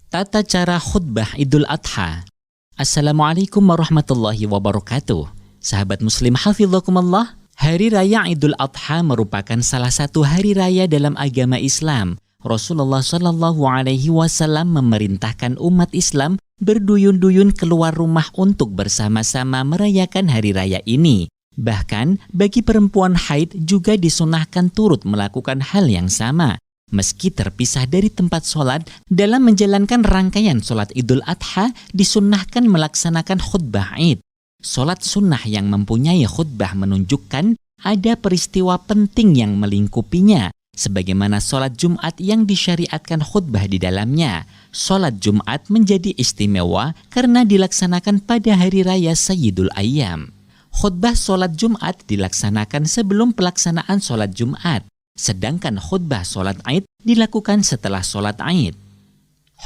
Tata cara khutbah Idul Adha. Assalamualaikum warahmatullahi wabarakatuh. Sahabat muslim hafizakumullah, Hari Raya Idul Adha merupakan salah satu hari raya dalam agama Islam. Rasulullah SAW memerintahkan umat Islam berduyun-duyun keluar rumah untuk bersama-sama merayakan hari raya ini. Bahkan bagi perempuan haid juga disunahkan turut melakukan hal yang sama. Meski terpisah dari tempat sholat, dalam menjalankan rangkaian sholat Idul Adha disunnahkan melaksanakan khutbah Id. Sholat sunnah yang mempunyai khutbah menunjukkan ada peristiwa penting yang melingkupinya, sebagaimana sholat Jumat yang disyariatkan khutbah di dalamnya. Sholat Jumat menjadi istimewa karena dilaksanakan pada hari raya Sayyidul Ayyam. Khutbah sholat Jumat dilaksanakan sebelum pelaksanaan sholat Jumat. Sedangkan khutbah sholat Id dilakukan setelah sholat Id.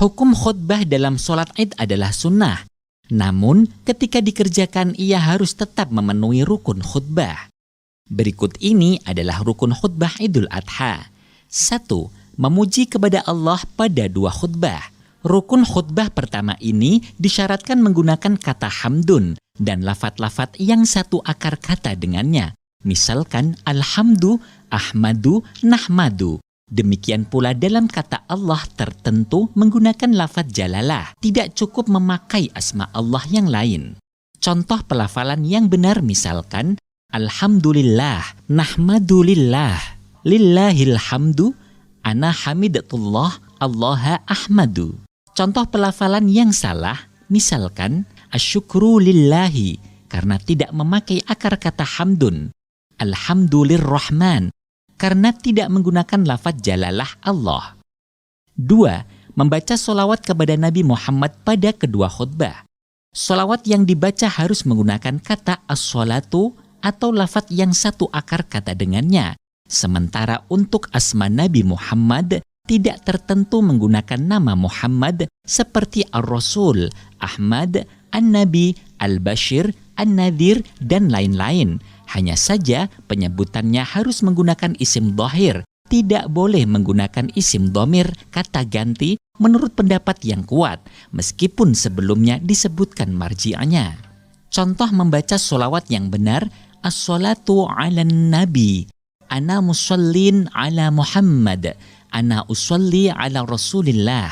Hukum khutbah dalam sholat Id adalah sunnah. Namun, ketika dikerjakan ia harus tetap memenuhi rukun khutbah. Berikut ini adalah rukun khutbah Idul Adha. 1. Memuji kepada Allah pada 2 khutbah. Rukun khutbah pertama ini disyaratkan menggunakan kata hamdun dan lafat-lafat yang satu akar kata dengannya. Misalkan alhamdu, ahmadu, nahmadu. Demikian pula dalam kata Allah tertentu menggunakan lafaz jalalah. Tidak cukup memakai asma Allah yang lain. Contoh pelafalan yang benar misalkan alhamdulillah, nahmadulillah, lillahil hamdu, ana hamidatullah, allaha ahmadu. Contoh pelafalan yang salah misalkan asyukru lillahi karena tidak memakai akar kata hamdun. Alhamdulillahirrahman, karena tidak menggunakan lafaz jalalah Allah. 2. Membaca solawat kepada Nabi Muhammad pada kedua khutbah. Solawat yang dibaca harus menggunakan kata as-sholatu atau lafaz yang satu akar kata dengannya. Sementara untuk asma Nabi Muhammad tidak tertentu menggunakan nama Muhammad seperti Ar-Rasul, Ahmad, An-Nabi, Al-Bashir, An-Nadhir, dan lain-lain. Hanya saja penyebutannya harus menggunakan isim dhahir, tidak boleh menggunakan isim dhamir kata ganti menurut pendapat yang kuat, meskipun sebelumnya disebutkan marji'nya. Contoh membaca solawat yang benar, as-salatu ala nabi, ana musallin ala Muhammad, ana usalli ala Rasulillah.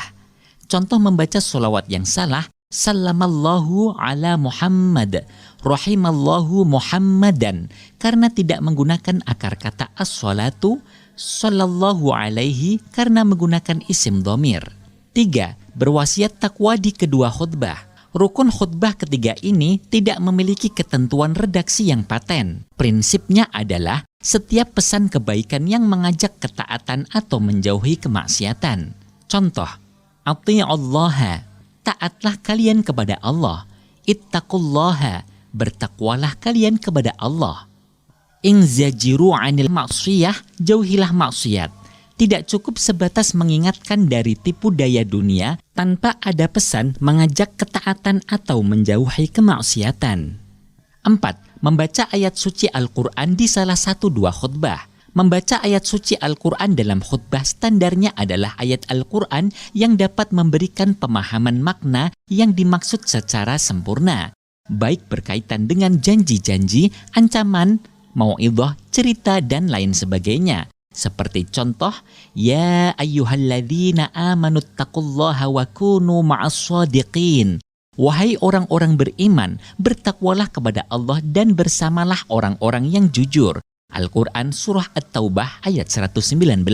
Contoh membaca solawat yang salah, sallamallahu ala Muhammad, rahimallahu Muhammadan, karena tidak menggunakan akar kata as-salatu, sallallahu alaihi karena menggunakan isim dhamir. 3. Berwasiat takwa di kedua khutbah. Rukun khutbah ketiga ini tidak memiliki ketentuan redaksi yang paten. Prinsipnya adalah setiap pesan kebaikan yang mengajak ketaatan atau menjauhi kemaksiatan. Contoh, ati'ullaha, taatlah kalian kepada Allah. Ittaqullaha, bertakwalah kalian kepada Allah. Inzajiru anil maksiyah, jauhilah maksiat. Tidak cukup sebatas mengingatkan dari tipu daya dunia tanpa ada pesan mengajak ketaatan atau menjauhi kemaksiatan. 4. Membaca ayat suci Al-Quran di salah satu 2 khutbah. Membaca ayat suci Al-Quran dalam khutbah standarnya adalah ayat Al-Quran yang dapat memberikan pemahaman makna yang dimaksud secara sempurna, baik berkaitan dengan janji-janji, ancaman, mau'idhah, cerita, dan lain sebagainya. Seperti contoh, ya ayyuhalladzina amanuttaqullaha wa kunu ma'as-shadiqin. Wahai orang-orang beriman, bertakwalah kepada Allah dan bersamalah orang-orang yang jujur. Al-Quran Surah At-Taubah ayat 119.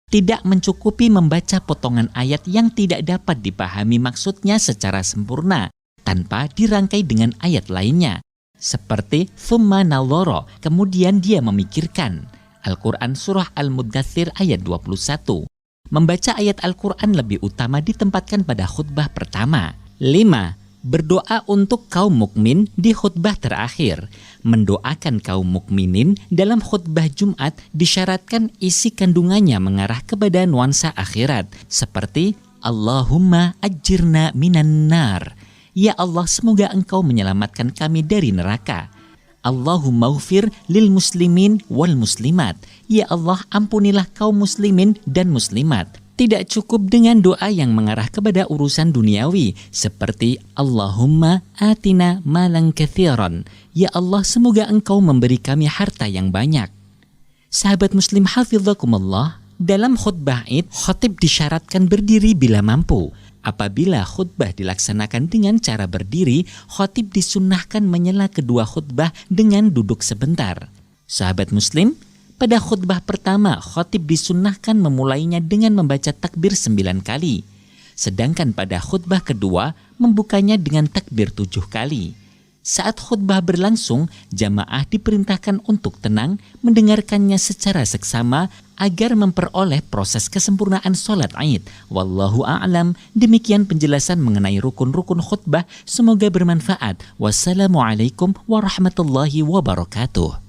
Tidak mencukupi membaca potongan ayat yang tidak dapat dipahami maksudnya secara sempurna tanpa dirangkai dengan ayat lainnya. Seperti thumma nadhara, kemudian dia memikirkan. Al-Quran Surah Al-Muddathir ayat 21. Membaca ayat Al-Quran lebih utama ditempatkan pada khutbah pertama. 5. Berdoa untuk kaum mukmin di khutbah terakhir. Mendoakan kaum mukminin dalam khutbah Jumat disyaratkan isi kandungannya mengarah kepada nuansa akhirat, seperti Allahumma ajirna minan nar. Ya Allah, semoga engkau menyelamatkan kami dari neraka. Allahumma ghfir lil muslimin wal muslimat. Ya Allah, ampunilah kaum muslimin dan muslimat. Tidak cukup dengan doa yang mengarah kepada urusan duniawi seperti Allahumma atina malan katsiran. Ya Allah, semoga Engkau memberi kami harta yang banyak. Sahabat muslim hafizakumullah, dalam khutbah Id, khatib disyaratkan berdiri bila mampu. Apabila khutbah dilaksanakan dengan cara berdiri, khatib disunnahkan menyela kedua khutbah dengan duduk sebentar. Sahabat muslim, pada khutbah pertama, khatib disunnahkan memulainya dengan membaca takbir 9 kali. Sedangkan pada khutbah kedua, membukanya dengan takbir 7 kali. Saat khutbah berlangsung, jamaah diperintahkan untuk tenang, mendengarkannya secara seksama agar memperoleh proses kesempurnaan sholat Id. Wallahu a'lam. Demikian penjelasan mengenai rukun-rukun khutbah. Semoga bermanfaat. Wassalamualaikum warahmatullahi wabarakatuh.